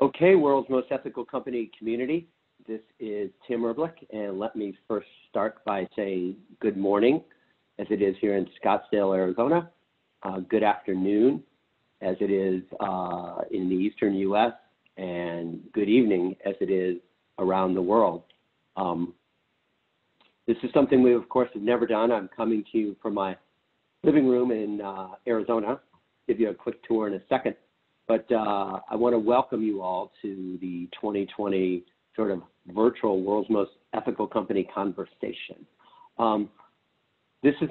Okay, world's most ethical company community. This is Tim Erblick, and let me first start by saying good morning, as it is here in Scottsdale, Arizona. Good afternoon, as it is in the eastern U.S., and good evening, as it is around the world. This is something we, of course, have never done. I'm coming to you from my living room in Arizona. I'll give you a quick tour in a second. But I want to welcome you all to the 2020 sort of virtual World's Most Ethical Company conversation. This is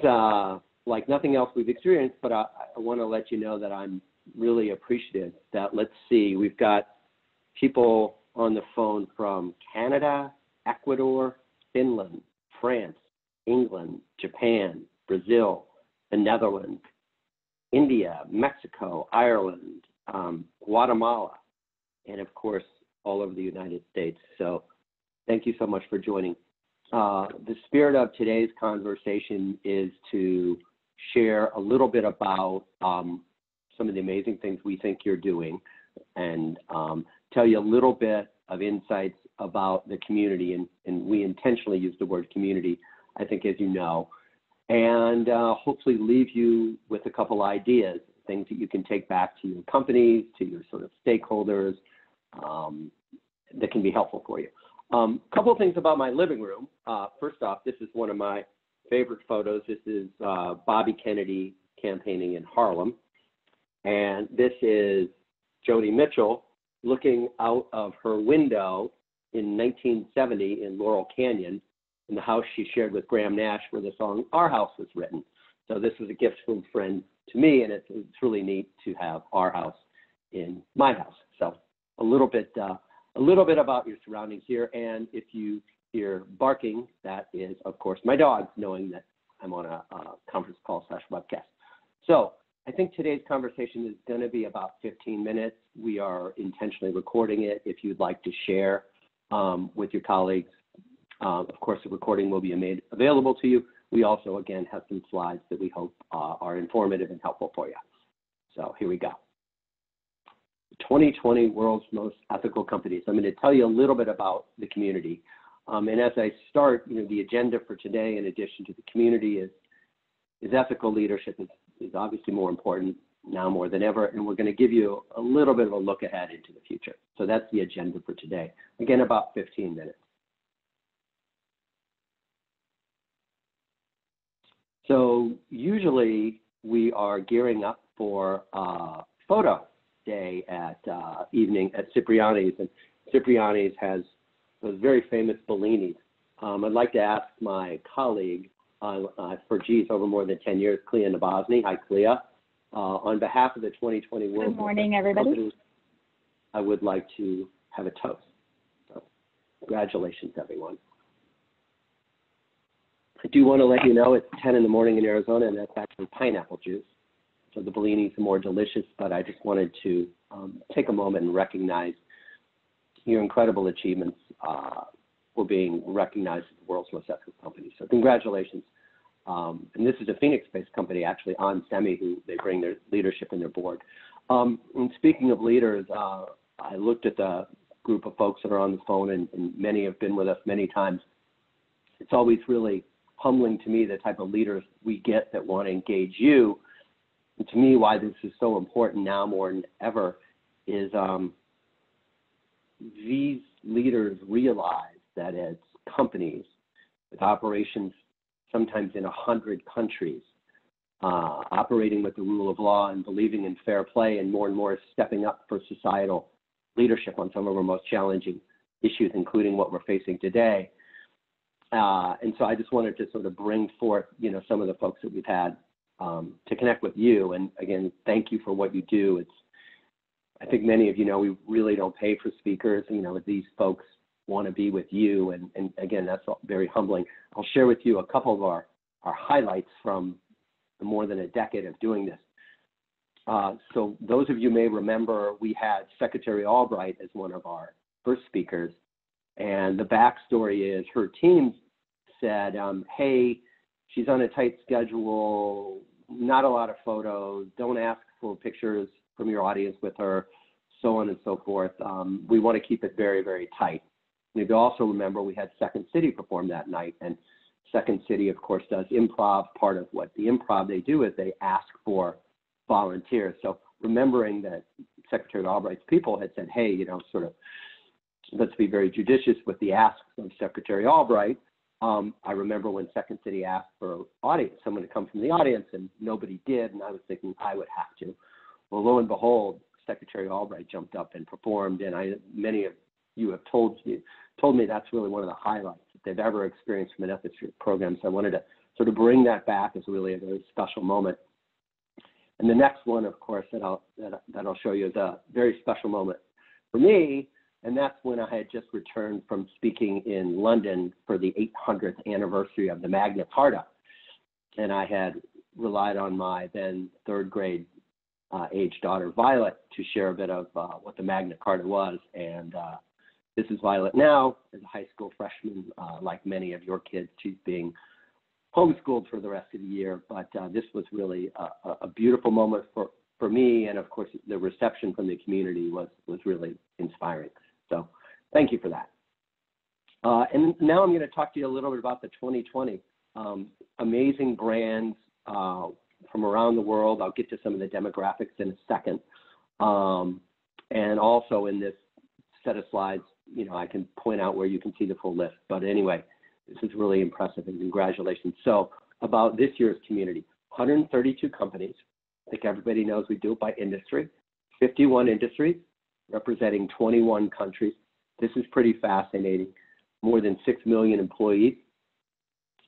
like nothing else we've experienced, but I want to let you know that I'm really appreciative that, let's see, we've got people on the phone from Canada, Ecuador, Finland, France, England, Japan, Brazil, the Netherlands, India, Mexico, Ireland, Guatemala, and of course, all over the United States. So thank you so much for joining. The spirit of today's conversation is to share a little bit about some of the amazing things we think you're doing and tell you a little bit of insights about the community. And we intentionally use the word community, I think, as you know, and hopefully leave you with a couple ideas, things that you can take back to your companies, to your sort of stakeholders, that can be helpful for you. A couple of things about my living room. First off, this is one of my favorite photos. This is Bobby Kennedy campaigning in Harlem. And this is Joni Mitchell looking out of her window in 1970 in Laurel Canyon in the house she shared with Graham Nash, where the song Our House was written. So this was a gift from a friend to me, and it's really neat to have Our House in my house. So a little bit about your surroundings here. And if you hear barking, that is, of course, my dog, knowing that I'm on a conference call / webcast. So I think today's conversation is going to be about 15 minutes. We are intentionally recording it. If you'd like to share with your colleagues, of course, the recording will be made available to you. We also, again, have some slides that we hope are informative and helpful for you. So here we go. 2020 World's Most Ethical Companies. I'm going to tell you a little bit about the community. And as I start, the agenda for today, in addition to the community, is ethical leadership is obviously more important now more than ever. And we're going to give you a little bit of a look ahead into the future. So that's the agenda for today. Again, about 15 minutes. So usually we are gearing up for photo day at evening at Cipriani's, and Cipriani's has those very famous Bellinis. I'd like to ask my colleague for over more than 10 years, Clea Nabozny. Hi, Clea. On behalf of the 2020 World Good morning, everybody. Companies, I would like to have a toast. So congratulations, everyone. I do want to let you know it's 10 in the morning in Arizona, and that's actually pineapple juice. So the Bellinis are more delicious, but I just wanted to take a moment and recognize your incredible achievements for being recognized as the world's most ethical company. So congratulations. And this is a Phoenix-based company, actually, onsemi, who they bring their leadership in their board. And speaking of leaders, I looked at the group of folks that are on the phone, and many have been with us many times. It's always really humbling to me the type of leaders we get that want to engage you. And to me, why this is so important now more than ever is these leaders realize that as companies with operations sometimes in 100 countries, operating with the rule of law and believing in fair play, and more stepping up for societal leadership on some of our most challenging issues, including what we're facing today. And so I just wanted to sort of bring forth, some of the folks that we've had to connect with you. And again, thank you for what you do. I think many of you know we really don't pay for speakers. These folks want to be with you. And again, that's very humbling. I'll share with you a couple of our highlights from the more than a decade of doing this. So those of you may remember we had Secretary Albright as one of our first speakers. And the backstory is her team said, hey, she's on a tight schedule, not a lot of photos, don't ask for pictures from your audience with her. so on and so forth. We want to keep it very, very tight. And if you also remember, we had Second City perform that night, and Second City, of course, does improv. Part of what the improv they do is they ask for volunteers. So remembering that Secretary Albright's people had said, hey, sort of, let's be very judicious with the asks of Secretary Albright. I remember when Second City asked for someone to come from the audience, and nobody did, and I was thinking I would have to. Well, lo and behold, Secretary Albright jumped up and performed, and many of you have told me that's really one of the highlights that they've ever experienced from an ethics program. So I wanted to sort of bring that back as really a very special moment. And the next one, of course, that I'll show you is a very special moment for me, and that's when I had just returned from speaking in London for the 800th anniversary of the Magna Carta. And I had relied on my then third grade age daughter, Violet, to share a bit of what the Magna Carta was. And this is Violet now, as a high school freshman, like many of your kids. She's being homeschooled for the rest of the year. But this was really a beautiful moment for me. And of course, the reception from the community was really inspiring. So thank you for that. And now I'm going to talk to you a little bit about the 2020 amazing brands from around the world. I'll get to some of the demographics in a second. And also in this set of slides, I can point out where you can see the full list. But anyway, this is really impressive, and congratulations. So about this year's community, 132 companies. I think everybody knows we do it by industry. 51 industries, representing 21 countries. This is pretty fascinating. More than 6 million employees,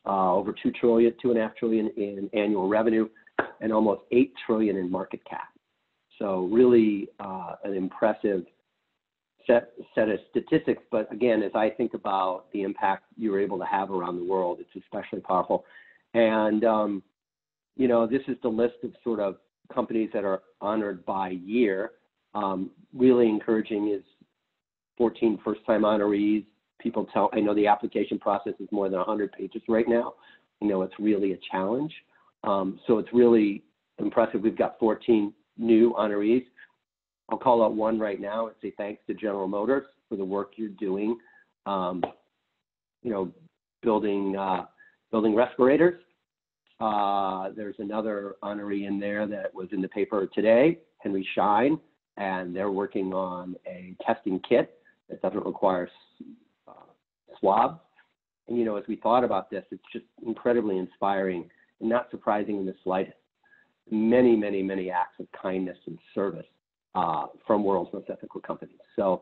over $2.5 trillion in annual revenue, and almost $8 trillion in market cap. So really an impressive set of statistics. But again, as I think about the impact you're able to have around the world, it's especially powerful. And this is the list of sort of companies that are honored by year. Really encouraging is 14 first-time honorees. I know the application process is more than 100 pages right now. It's really a challenge. So it's really impressive. We've got 14 new honorees. I'll call out one right now and say thanks to General Motors for the work you're doing, building respirators. There's another honoree in there that was in the paper today, Henry Schein, and they're working on a testing kit that doesn't require swabs. And, as we thought about this, it's just incredibly inspiring and not surprising in the slightest. Many, many, many acts of kindness and service from world's most ethical companies. So,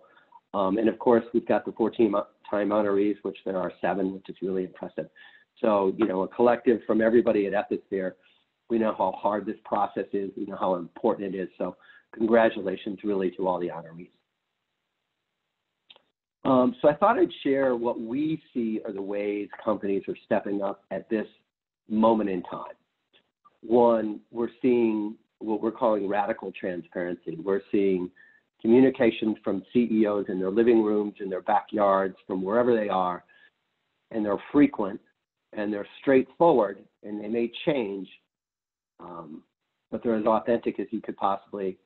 and of course, we've got the 14-time honorees, which there are 7, which is really impressive. So, a collective from everybody at Ethisphere. We know how hard this process is. We know how important it is. So congratulations really to all the honorees. So I thought I'd share what we see are the ways companies are stepping up at this moment in time. One, we're seeing what we're calling radical transparency. We're seeing communications from CEOs in their living rooms, in their backyards, from wherever they are, and they're frequent, and they're straightforward, and they may change, but they're as authentic as you could possibly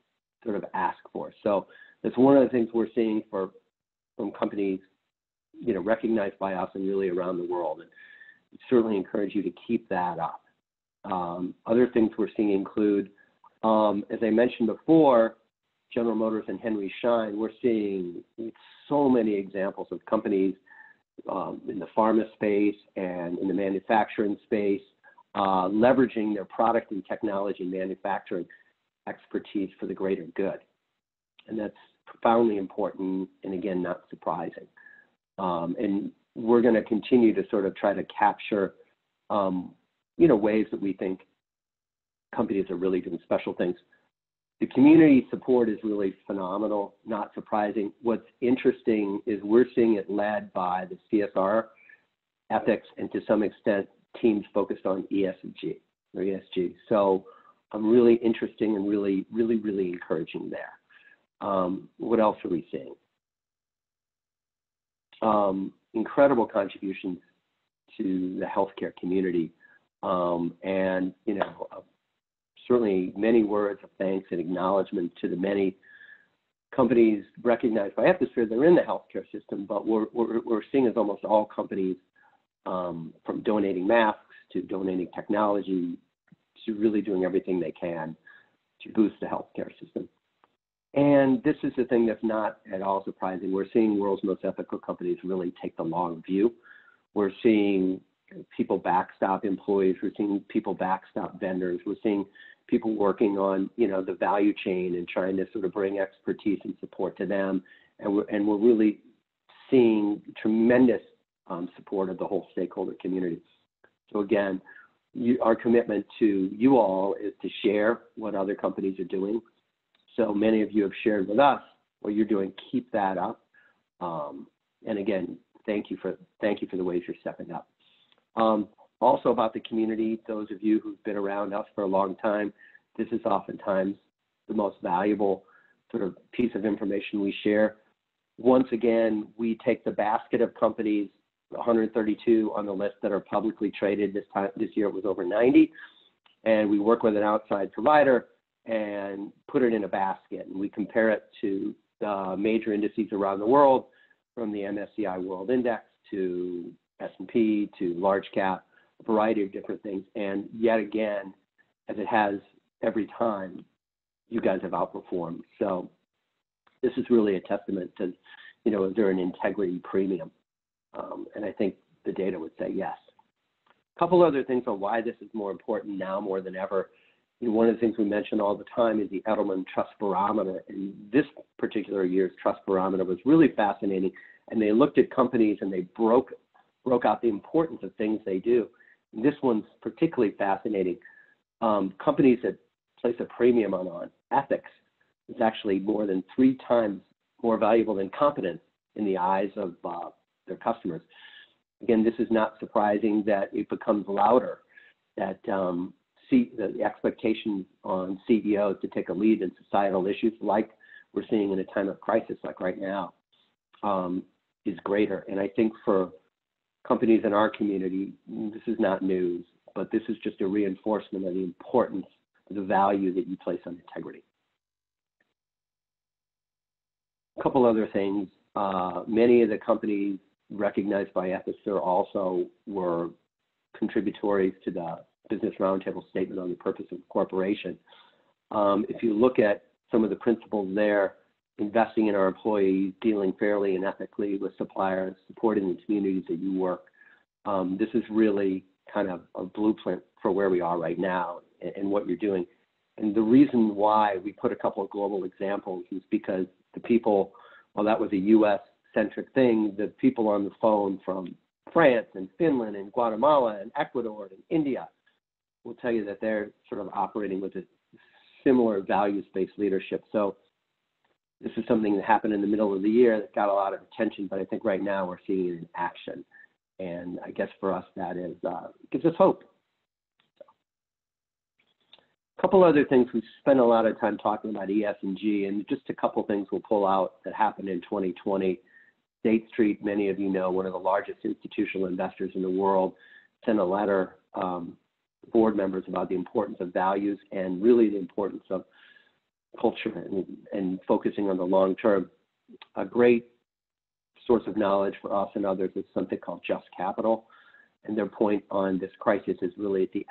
sort of ask for. So that's one of the things we're seeing from companies, recognized by us and really around the world. And we certainly encourage you to keep that up. Other things we're seeing include, as I mentioned before, General Motors and Henry Schein. We're seeing so many examples of companies in the pharma space and in the manufacturing space, leveraging their product and technology manufacturing expertise for the greater good. And that's profoundly important and, again, not surprising. And we're going to continue to sort of try to capture, ways that we think companies are really doing special things. The community support is really phenomenal, not surprising. What's interesting is we're seeing it led by the CSR ethics and to some extent teams focused on ESG or ESG. So really interesting and really, really, really encouraging there. What else are we seeing? Incredible contributions to the healthcare community. And, certainly many words of thanks and acknowledgement to the many companies recognized by Ethisphere, they're in the healthcare system, but we're seeing as almost all companies, from donating masks to donating technology to really doing everything they can to boost the healthcare system. And this is the thing that's not at all surprising. We're seeing world's most ethical companies really take the long view. We're seeing people backstop employees. We're seeing people backstop vendors. We're seeing people working on, the value chain and trying to sort of bring expertise and support to them. And we're really seeing tremendous support of the whole stakeholder community. So again, our commitment to you all is to share what other companies are doing. So many of you have shared with us what you're doing. Keep that up. And again, thank you for the ways you're stepping up. Also about the community, those of you who've been around us for a long time, this is oftentimes the most valuable sort of piece of information we share. Once again, we take the basket of companies, 132 on the list that are publicly traded. This year it was over 90, and we work with an outside provider and put it in a basket, and we compare it to the major indices around the world, from the MSCI World Index to S&P to large cap, a variety of different things. And yet again, as it has every time, you guys have outperformed. So this is really a testament to, is there an integrity premium? And I think the data would say yes. A couple other things on why this is more important now more than ever. One of the things we mention all the time is the Edelman Trust Barometer. And this particular year's Trust Barometer was really fascinating. And they looked at companies and they broke out the importance of things they do. And this one's particularly fascinating. Companies that place a premium on ethics is actually more than 3 times more valuable than competence in the eyes of their customers. Again, this is not surprising that it becomes louder, that the expectations on CEOs to take a lead in societal issues like we're seeing in a time of crisis like right now is greater. And I think for companies in our community, this is not news, but this is just a reinforcement of the importance of the value that you place on integrity. A couple other things. Many of the companies recognized by Ethisphere also were contributories to the Business Roundtable Statement on the Purpose of the Corporation. If you look at some of the principles there, investing in our employees, dealing fairly and ethically with suppliers, supporting the communities that you work, this is really kind of a blueprint for where we are right now and what you're doing. And the reason why we put a couple of global examples is because the people, while that was a U.S.-centric thing, the people on the phone from France and Finland and Guatemala and Ecuador and India will tell you that they're sort of operating with a similar values-based leadership. So this is something that happened in the middle of the year that got a lot of attention, but I think right now we're seeing it in action. And I guess for us, that is gives us hope. So, a couple other things. We've spent a lot of time talking about ESG, and just a couple things we'll pull out that happened in 2020. State Street, many of you know, one of the largest institutional investors in the world, sent a letter to board members about the importance of values and really the importance of culture and focusing on the long term. A great source of knowledge for us and others is something called Just Capital. And their point on this crisis is really at the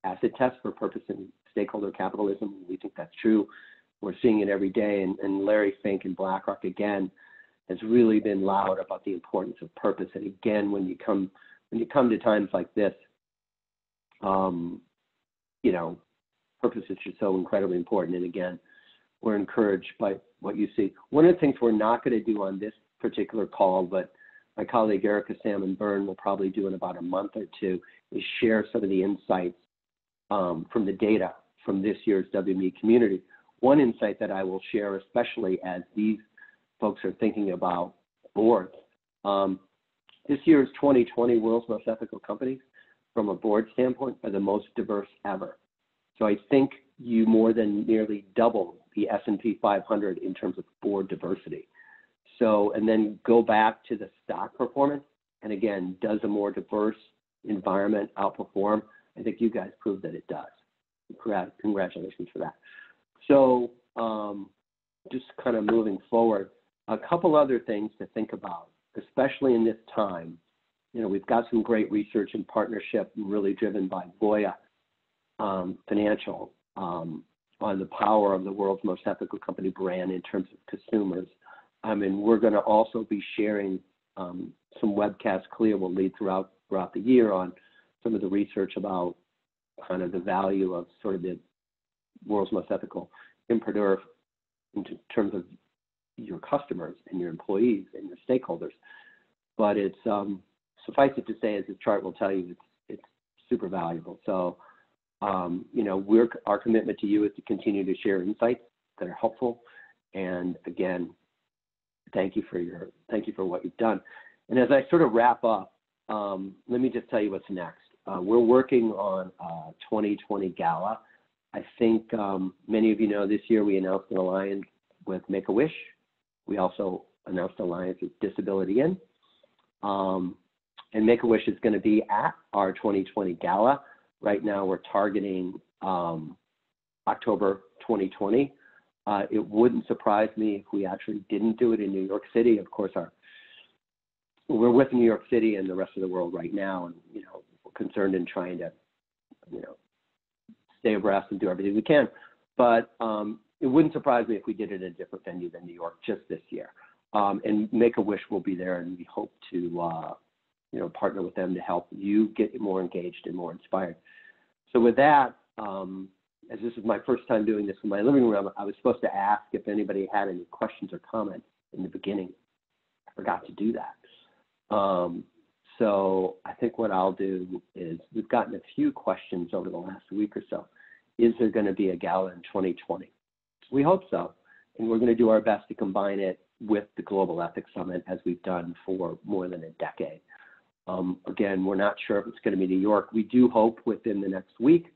acid test for purpose and stakeholder capitalism. We think that's true. We're seeing it every day. And Larry Fink and BlackRock, again, has really been loud about the importance of purpose. And again, when you come to times like this, purpose is just so incredibly important. And again, we're encouraged by what you see. One of the things we're not going to do on this particular call, but my colleague Erica Salmon Byrne will probably do in about a month or two, is share some of the insights from the data from this year's WME community. One insight that I will share, especially as these folks are thinking about boards, this year's 2020 World's Most Ethical Companies, from a board standpoint, are the most diverse ever. So I think you more than nearly double the S&P 500 in terms of board diversity. So, and then go back to the stock performance. And again, does a more diverse environment outperform? I think you guys proved that it does. Congratulations for that. So just kind of moving forward, a couple other things to think about, especially in this time. You know, we've got some great research and partnership really driven by Voya Financial on the power of the world's most ethical company brand in terms of consumers. I mean, we're going to also be sharing some webcasts. Clea will lead throughout the year on some of the research about kind of the value of sort of the world's most ethical employer in terms of your customers and your employees and your stakeholders. But it's suffice it to say, as this chart will tell you, it's super valuable. So, you know, our commitment to you is to continue to share insights that are helpful. And again, thank you for what you've done. And as I sort of wrap up, let me just tell you what's next. We're working on a 2020 gala. I think many of you know this year we announced an alliance with Make-A-Wish. We also announced an alliance with Disability In. And Make-A-Wish is going to be at our 2020 gala. Right now we're targeting October 2020. It wouldn't surprise me if we actually didn't do it in New York City. Of course, we're with New York City and the rest of the world right now, and you know, we're concerned in trying to, you know, stay abreast and do everything we can. But it wouldn't surprise me if we did it at a different venue than New York just this year. And Make-A-Wish will be there, and we hope to, you know, partner with them to help you get more engaged and more inspired. So with that, as this is my first time doing this in my living room, I was supposed to ask if anybody had any questions or comments in the beginning. I forgot to do that. So I think what I'll do is, we've gotten a few questions over the last week or so. Is there going to be a gala in 2020? We hope so. And we're going to do our best to combine it with the Global Ethics Summit, as we've done for more than a decade. Again, we're not sure if it's going to be New York. We do hope within the next week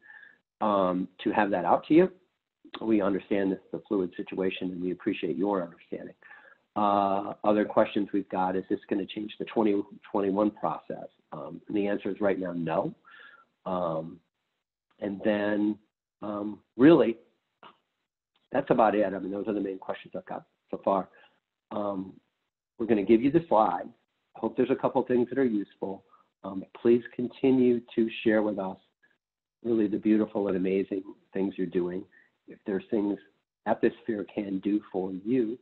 to have that out to you. We understand this is a fluid situation, and we appreciate your understanding. Other questions we've got, is this going to change the 2021 process? And the answer is right now, no. And then really, that's about it. I mean, those are the main questions I've got so far. We're going to give you the slides. I hope there's a couple things that are useful. Please continue to share with us really the beautiful and amazing things you're doing. If there's things Ethisphere can do for you,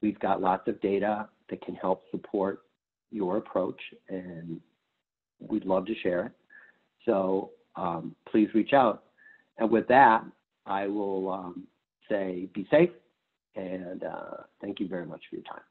we've got lots of data that can help support your approach, and we'd love to share it. So please reach out. And with that, I will say be safe, and thank you very much for your time.